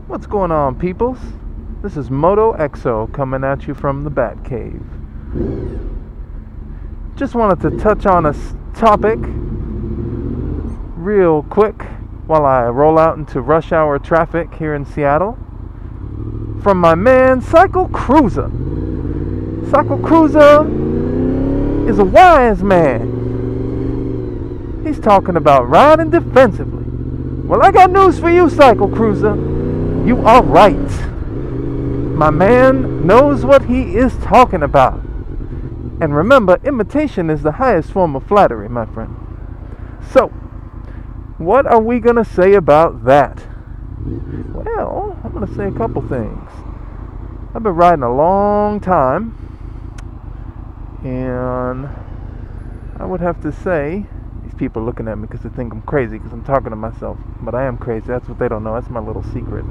What's going on, peoples? This is Moto XO coming at you from the Bat Cave. Just wanted to touch on a topic real quick while I roll out into rush hour traffic here in Seattle from my man CycleCruza. CycleCruza is a wise man. He's talking about riding defensively. Well, I got news for you, CycleCruza. You are right. My man knows what he is talking about. And remember, imitation is the highest form of flattery, my friend. So, what are we going to say about that? Well, I'm going to say a couple things. I've been riding a long time, and I would have to say, these people are looking at me because they think I'm crazy because I'm talking to myself. But I am crazy. That's what they don't know. That's my little secret.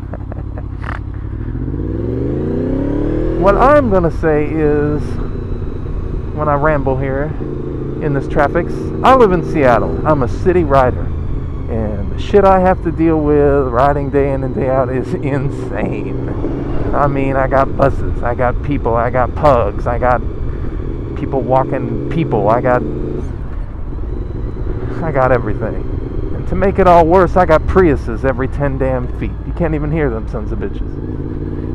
What I'm going to say is, when I ramble here in this traffic, I live in Seattle. I'm a city rider. And the shit I have to deal with riding day in and day out is insane. I mean, I got buses, I got people, I got pugs, I got people walking people, I got everything. And to make it all worse, I got Priuses every 10 damn feet. You can't even hear them sons of bitches.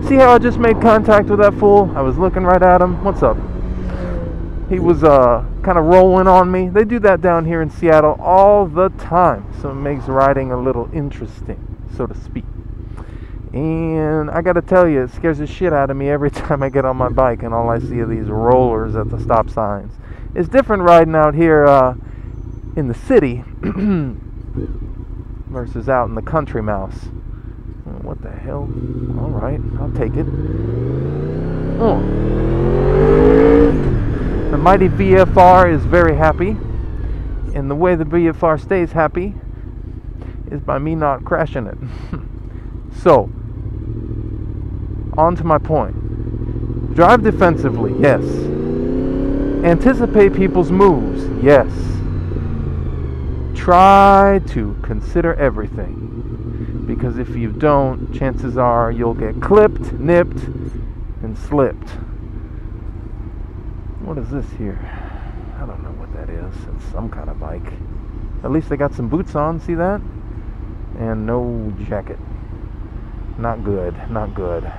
See how I just made contact with that fool? I was looking right at him. What's up? He was kind of rolling on me. They do that down here in Seattle all the time. So it makes riding a little interesting, so to speak. And I got to tell you, it scares the shit out of me every time I get on my bike and all I see are these rollers at the stop signs. It's different riding out here in the city versus out in the country mouse. What the hell? Alright, I'll take it. Oh. The mighty VFR is very happy. And the way the VFR stays happy is by me not crashing it. So, on to my point. Drive defensively, yes. Anticipate people's moves, yes. Try to consider everything. Because if you don't, chances are you'll get clipped, nipped, and slipped. What is this here? I don't know what that is. It's some kind of bike. At least they got some boots on, see that? And no jacket. Not good, not good.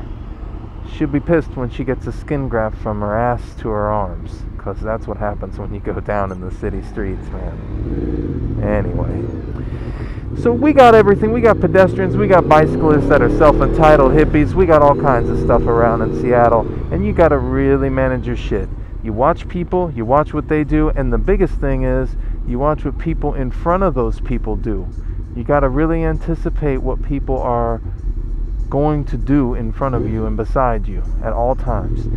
She'll be pissed when she gets a skin graft from her ass to her arms. Because that's what happens when you go down in the city streets, man. Anyway. So we got everything. We got pedestrians. We got bicyclists that are self-entitled hippies. We got all kinds of stuff around in Seattle. And you got to really manage your shit. You watch people. You watch what they do. And the biggest thing is you watch what people in front of those people do. You got to really anticipate what people are going to do in front of you and beside you at all times.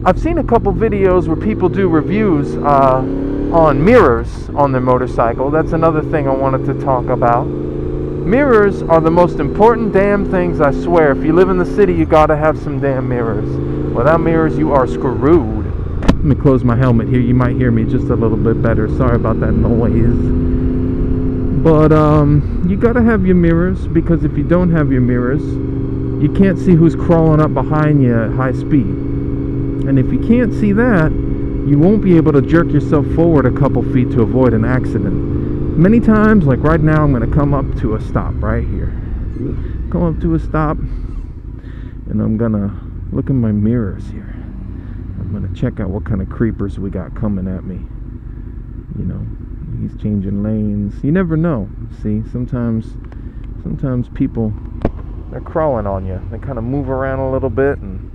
I've seen a couple videos where people do reviews on mirrors on their motorcycle. That's another thing I wanted to talk about. Mirrors are the most important damn things, I swear. If you live in the city, you gotta have some damn mirrors. Without mirrors, you are screwed. Let me close my helmet here. You might hear me just a little bit better. Sorry about that noise. But you gotta have your mirrors, because if you don't have your mirrors, you can't see who's crawling up behind you at high speed. And if you can't see that, you won't be able to jerk yourself forward a couple feet to avoid an accident. Many times, like right now, I'm going to come up to a stop right here. Come up to a stop, and I'm going to look in my mirrors here. I'm going to check out what kind of creepers we got coming at me. You know, he's changing lanes. You never know. See, sometimes people, they're crawling on you. They kind of move around a little bit, and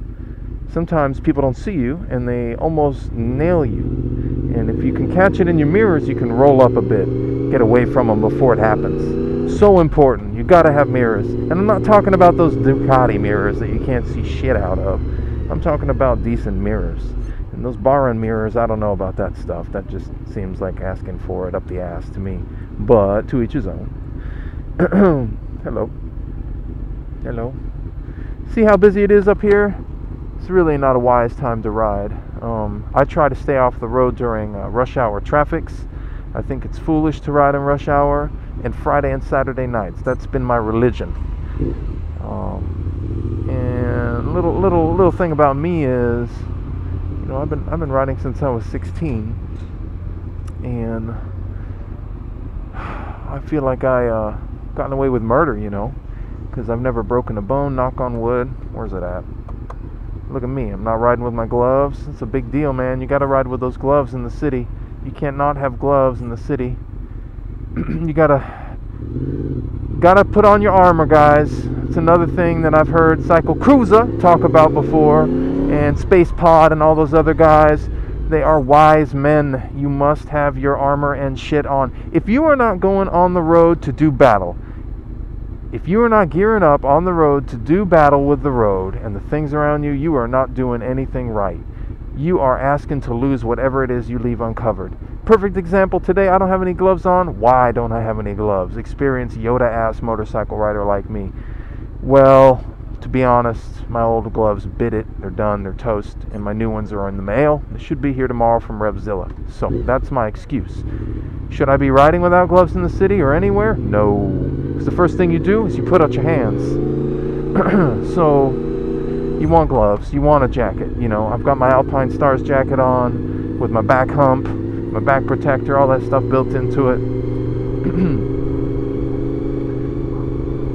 sometimes people don't see you and they almost nail you. And if you can catch it in your mirrors, you can roll up a bit, get away from them before it happens. So important. You gotta have mirrors. And I'm not talking about those Ducati mirrors that you can't see shit out of. I'm talking about decent mirrors. And those bar-in mirrors, I don't know about that stuff. That just seems like asking for it up the ass to me. But to each his own. Hello. Hello. See how busy it is up here? It's really not a wise time to ride. I try to stay off the road during rush hour traffics. I think it's foolish to ride in rush hour, and Friday and Saturday nights. That's been my religion. And little thing about me is, you know, I've been riding since I was 16, and I feel like I gotten away with murder, you know, because I've never broken a bone, knock on wood. Where's it at? Look at me, I'm not riding with my gloves. It's a big deal, man. You gotta ride with those gloves in the city. You can't not have gloves in the city. You gotta put on your armor, guys. It's another thing that I've heard CycleCruza talk about before, and Space Pod and all those other guys. They are wise men. You must have your armor and shit on. If you are not going on the road to do battle, if you are not gearing up on the road to do battle with the road and the things around you, you are not doing anything right. You are asking to lose whatever it is you leave uncovered. Perfect example today, I don't have any gloves on. Why don't I have any gloves? Experienced Yoda-ass motorcycle rider like me. Well, to be honest, my old gloves bit it. They're done, they're toast, and my new ones are in the mail. They should be here tomorrow from Revzilla. So that's my excuse. Should I be riding without gloves in the city or anywhere? No. Because the first thing you do is you put out your hands. So you want gloves, you want a jacket. You know, I've got my Alpine Stars jacket on with my back hump, my back protector, all that stuff built into it.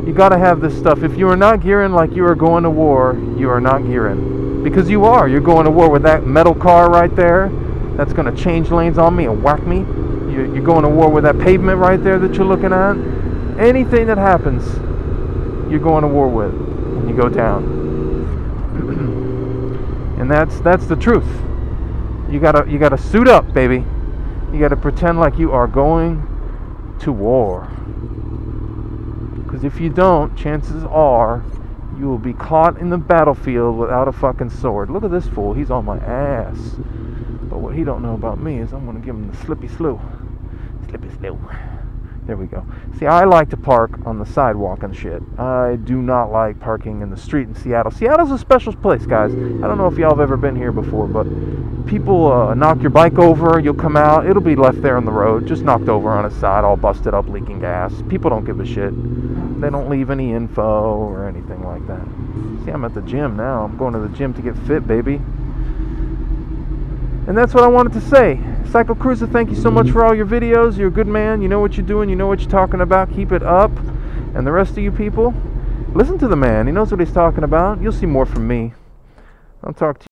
You gotta have this stuff. If you are not gearing like you are going to war, you are not gearing. Because you are. You're going to war with that metal car right there that's gonna change lanes on me and whack me. You're going to war with that pavement right there that you're looking at. Anything that happens, you're going to war with when you go down. And that's the truth. You gotta suit up, baby. You gotta pretend like you are going to war. Because if you don't, chances are you will be caught in the battlefield without a fucking sword. Look at this fool, he's on my ass. But what he don't know about me is I'm gonna give him the slippy slew. Slippy slew. There we go. See, I like to park on the sidewalk and shit. I do not like parking in the street in Seattle. Seattle's a special place, guys. I don't know if y'all have ever been here before, but people knock your bike over, you'll come out, it'll be left there on the road, just knocked over on its side, all busted up, leaking gas. People don't give a shit. They don't leave any info or anything like that. See, I'm at the gym now. I'm going to the gym to get fit, baby. And that's what I wanted to say. CycleCruza, thank you so much for all your videos. You're a good man. You know what you're doing. You know what you're talking about. Keep it up. And the rest of you people, listen to the man. He knows what he's talking about. You'll see more from me. I'll talk to you.